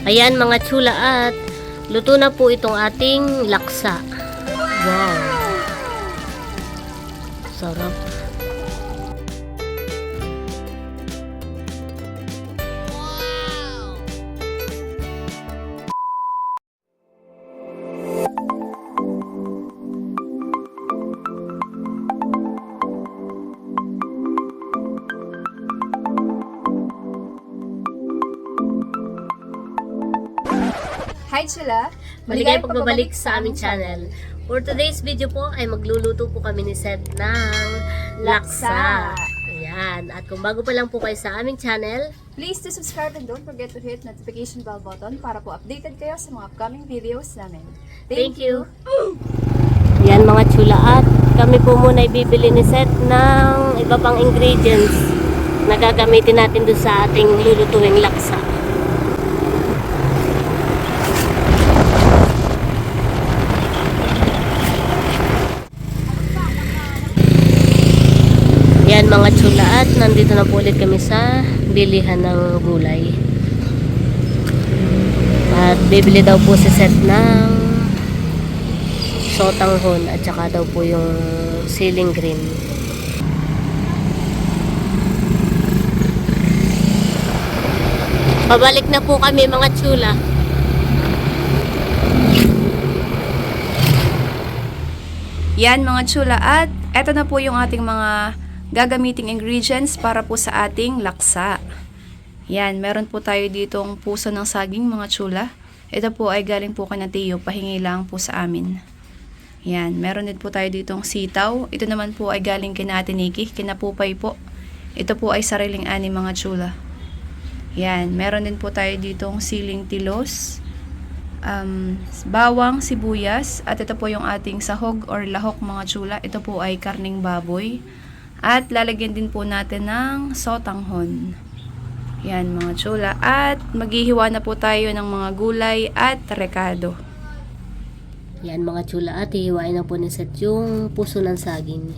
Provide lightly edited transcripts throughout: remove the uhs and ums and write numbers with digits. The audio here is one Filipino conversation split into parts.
Ayan mga chula, at luto na po itong ating laksa. Wow! Sarap. Hi Chula! Maligayang pagbabalik sa aming channel. For today's video po ay magluluto po kami ni Seth ng laksa. Ayan. At kung bago pa lang po kayo sa aming channel, Please to subscribe and don't forget to hit notification bell button para po updated kayo sa mga upcoming videos namin. thank you. Ayan mga chula, at kami po muna ibibili ni Seth ng iba pang ingredients na gagamitin natin doon sa ating lulutuing laksa. Yan mga chula, at nandito na po ulit kami sa bilihan ng gulay. At bibili daw po si Seth ng sotanghon at saka daw po yung siling green. Pabalik na po kami mga chula. Yan mga Chula, at eto na po yung ating mga gagamiting ingredients para po sa ating laksa. Yan, meron po tayo ditong puso ng saging mga Chula. Ito po ay galing po kay Tiyo, pahingi lang po sa amin. Yan, meron din po tayo ditong sitaw. Ito naman po ay galing kay Ate Nikki, kinapupay po. Ito po ay sariling ani mga Chula. Yan, meron din po tayo ditong siling tilos, bawang, sibuyas, at ito po yung ating sahog or lahok mga Chula. Ito po ay karning baboy. At lalagyan din po natin ng sotanghon. Yan mga Chula. At maghihiwa na po tayo ng mga gulay at rekado. Yan mga chula, at hihiwain na po ni Seth yung puso ng saging.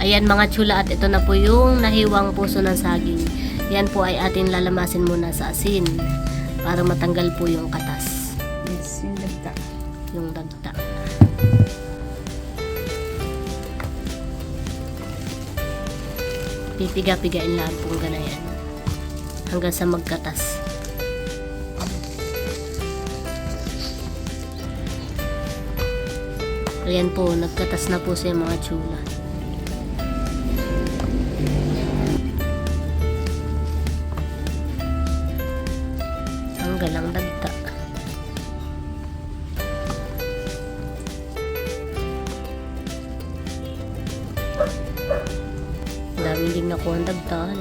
Ayan mga chula, at ito na po yung nahiwang puso ng saging. Yan po ay atin lalamasin muna sa asin para matanggal po yung katas, Yes, yung dagta. yung dagta. Pipiga-pigain lang pong ganayan hanggang sa magkatas. Ayan po, nagkatas na po siya mga chula. Galang dagta. Dami din nakuha ang dagtaan.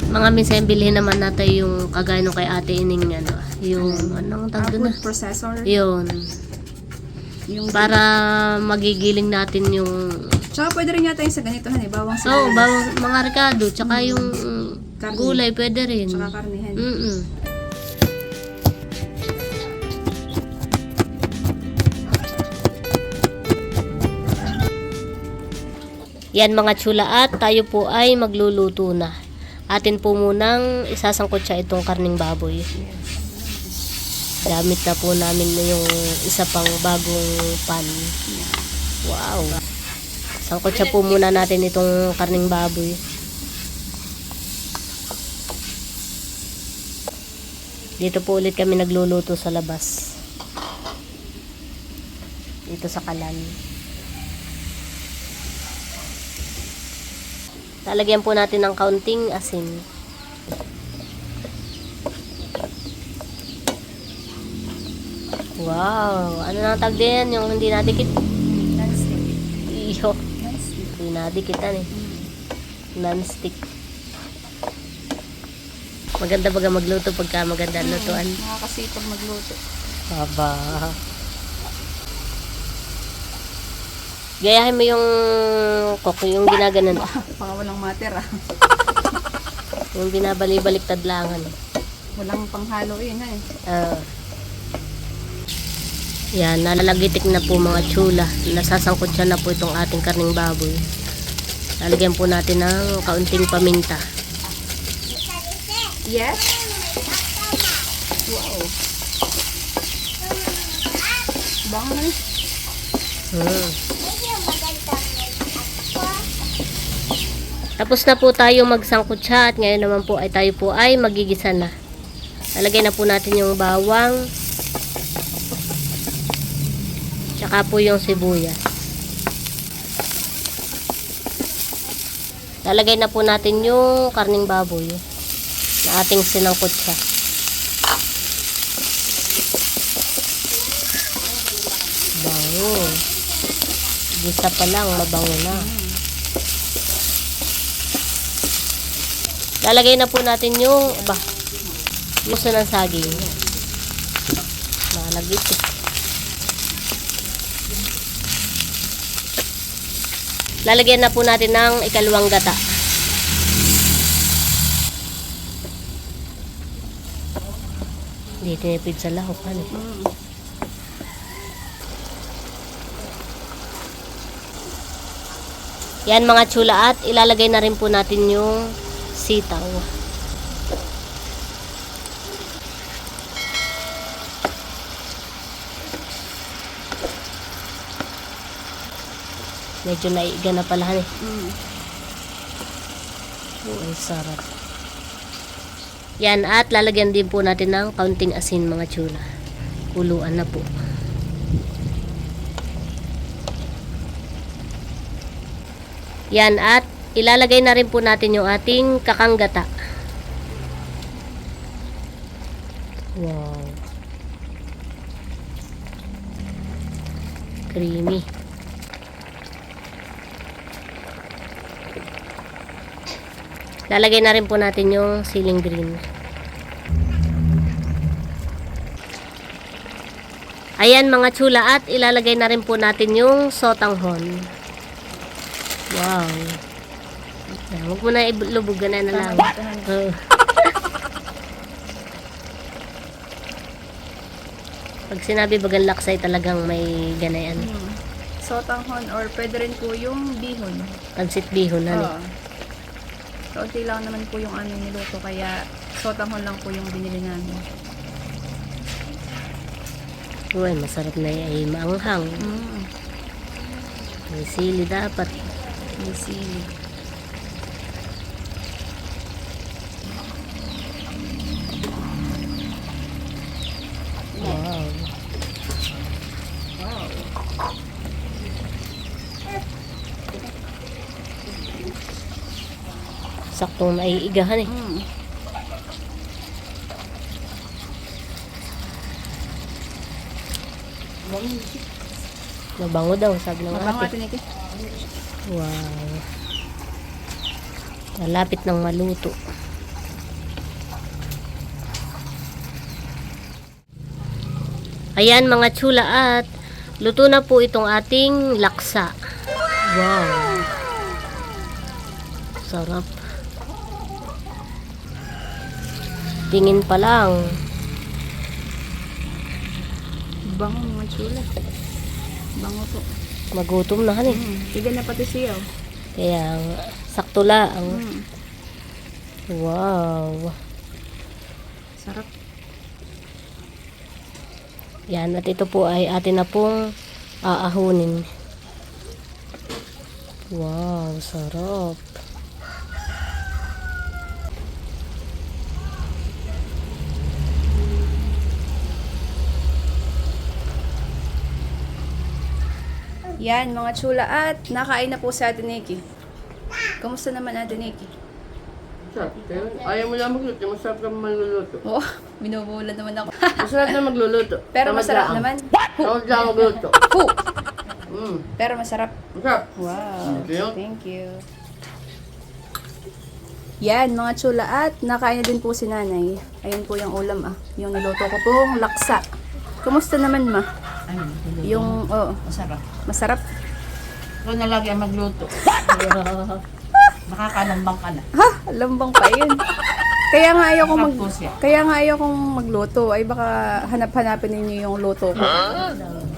Mga minsan bilhin naman natin yung kagaya nung kay Ate Ining, ano, yung anong tawag doon na? Food processor. Yun. Yung Para magigiling natin yung Tsaka pwede rin yata yung sa ganito, bawang oh, sibuyas. mga rekado, tsaka yung Karne. gulay pwede rin. Tsaka karnihan. Yan mga chula, at tayo po ay magluluto na. Atin po munang isasangkot siya itong karning baboy. Gamit na po namin yung isa pang bagong pan. Wow! Sangkot siya po muna natin itong karning baboy. Dito po ulit kami nagluluto sa labas. Dito sa kalan. Lalagyan po natin ng kaunting asin. Wow, ano nang tag din yung hindi nadikit? Non-stick. Iyo, Non-stick. hindi nadikitan eh. Non-stick. Maganda baga magluto pagka maganda ang lutuan. Nakakasipag magluto. Aba. Gayahin mo yung koko, yung ginaganon. Baka walang matira. Yung binabali-baliktad langan. Walang panghalo yun eh. Yan, nalalagitik na po mga tsula. Nasasangkot siya na po itong ating karning baboy. Lalagyan po natin ng kaunting paminta. Yes? Wow. Baka na eh. Tapos na po tayo magsangkot siya at ngayon naman po ay tayo po ay magigisa na. Lalagay na po natin yung bawang. Tsaka po yung sibuyas. Lalagay na po natin yung karning baboy na ating sinangkot siya. Bango. Gisa pa lang, mabango na. Lalagay na po natin yung gusto ng saging. Nalagit. Lalagyan na po natin ng ikalawang gata. Hindi tinipid sa lahok. Yan mga tsula at ilalagay na rin po natin yung sitaw. Medyo naiiga na pala eh. Ang sarap. Yan at lalagyan din po natin ng kaunting asin mga tsula. Kuluan na po. Yan at ilalagay na rin po natin yung ating kakanggata. Wow. Creamy. Lalagay na rin po natin yung siling green. Ayan mga tsula at ilalagay na rin po natin yung sotanghon. Wow. Huwag mo na ilubog na lang. Pag sinabi bagang laksay talagang may ganayan. Sotanghon or pwede rin po yung bihon. Pansit bihon na. Oo. Kaunti lang naman po yung aming niluto kaya sotanghon lang po yung binili namin. Uy, masarap na ay maanghang. May sili dapat. May sili. Wow. Wow. Saktong naiigahan eh. Mabango daw, sabi ng Mabango ate. ate Nikki. Wow. Malapit ng maluto. Ayan mga tsula at luto na po itong ating laksa. Wow. Sarap. Tingin pa lang. Bango mga tsula. Bango po. Magutom na han eh. Tiga na pati siya. Kaya sakto lang. Wow. Sarap. Yan, at ito po ay atin na pong aahunin. Wow, sarap. Yan mga tsula at nakain na po si Ate Nikki. Kamusta naman Ate Nikki? Masarap. Ayaw mo lang magluto. Masarap ka magluluto. Oh, binubulan naman ako. Masarap na magluluto. Pero Tamad masarap lang. naman. Tamad lang magluto. Hu! Mm. Pero masarap. Masarap. Wow. Thank you. Thank you. Yan, mga chula. At nakain na din po si nanay. Ayun po yung ulam Yung niluto ko pong laksa. Kumusta naman ma? Ay, Yung, masarap. masarap. Ikaw na lagi ang magluto. Makakalambang ka na. Ha? Lambang pa yun. Kaya nga ayaw kong Sarap po siya. kaya nga ayaw kong magluto. Ay baka hanap-hanapin ninyo yung luto ko.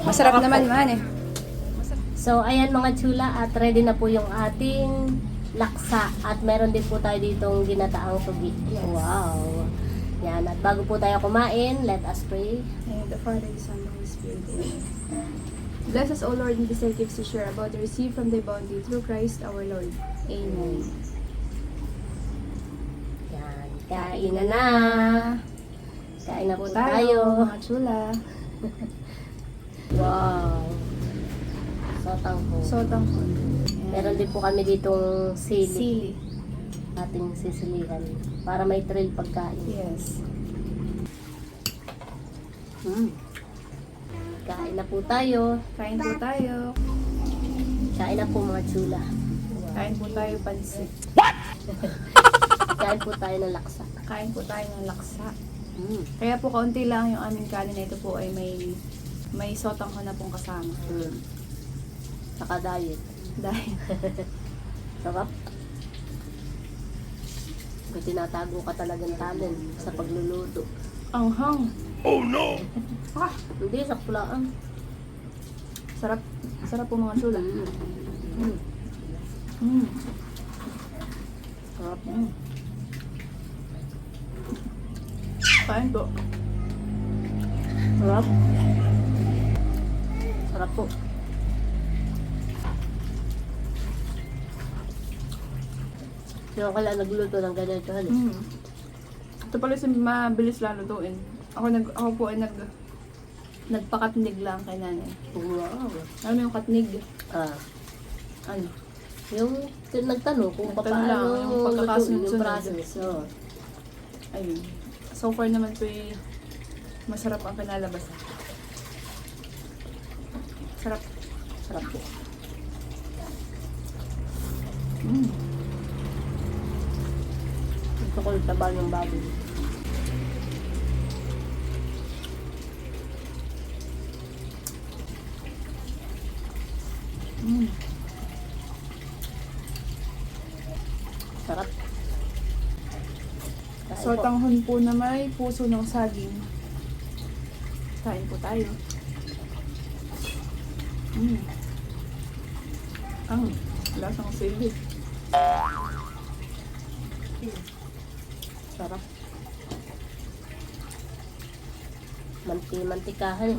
Masarap naman man eh. So, ayan mga chula, at ready na po yung ating laksa. At meron din po tayo ditong ginataang tugi. Wow! Yan, at bago po tayo kumain, let us pray. And the Father, the Son, and the Holy Spirit. Amen. Bless us, O Lord, and be still keep us sure about to receive from thy bounty through Christ our Lord. Amen. Yan, kain na. Kain na po tayo. Tayo, mga chula. Wow! Sotang po. Sotang po. Meron din po kami ditong sili. Sili. Ating sisilihan. Para may trail pagkain. Yes. Kain na po tayo. Kain po tayo. Kain na po mga chula. Kain po tayo pansit. Kain po tayo ng laksa. Kain po tayo ng laksa. Mm. Kaya po kaunti lang yung aming kanin na ito po ay may sotang ko na pong kasama. Mm. Saka diet. Dahil Sarap. May tinatago ka talagang talent sa pagluluto. ang hang. Hindi, sakto lang. Sarap. Sarap po mga chula. Mm. Sarap. Kain po. Sarap. Sarap po. Sino kaya nagluto ng ganito? Ito pala si mabilis lang lutuin. Ako po ay nagpakatnig lang kay nanay. Wow. Alam mo yung katnig? Ah, Ano? yung nagtanong kung Nagtanong paano lang, yung pagkakasunod-sunod. yung process. Oh. Ayun. So far naman po masarap ang kinalabas. Sarap. Sarap po. Gusto ko yung taba ng baboy. Sarap. Kain po. Sotanghon po na may puso ng saging. Kain po tayo. Ang lasang sili. Sarap. Mantikahan.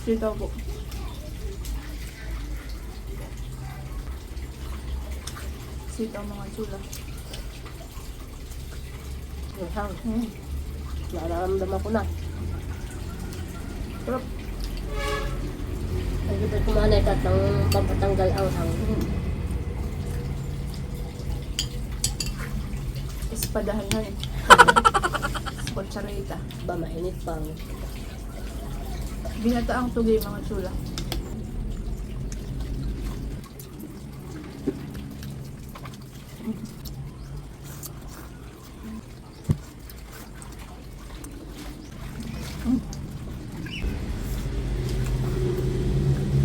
Sitaw po. Sitaw mga chula. Yung hang. Nararamdaman ko na. Sarap. Ang ganda kumanay at ng pampatanggal ang hang. Espadahan na eh. Kutsarita. Ba, mainit pa. Binataang tugay mga chula.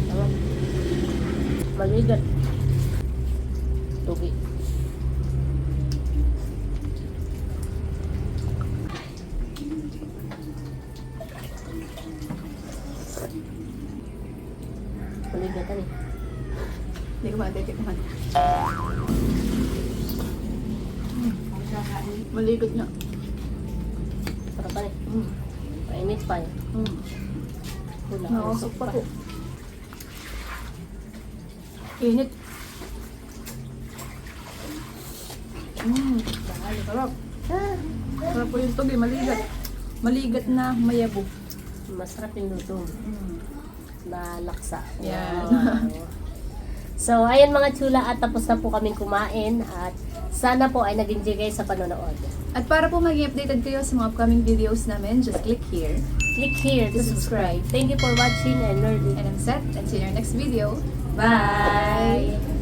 Sarap. Maligat. Tugi. Maligatan eh. Hindi ko matitikman. Maligot nga. Sarap pa eh. Mainit pa eh. Wala. Nakasok pa po. Init. Sarap. Sarap po yung tugay, maligat. Maligat na mayabo. Masarap yung luto. Na laksa. Yan. Wow. So, ayan mga chula, at tapos na po kaming kumain at sana po ay nag-enjoy kayo sa panonood. At para po maging updated kayo sa mga upcoming videos namin, just click here. Click here to subscribe. Thank you for watching and learning. And I'm Seth, and see you in our next video. Bye!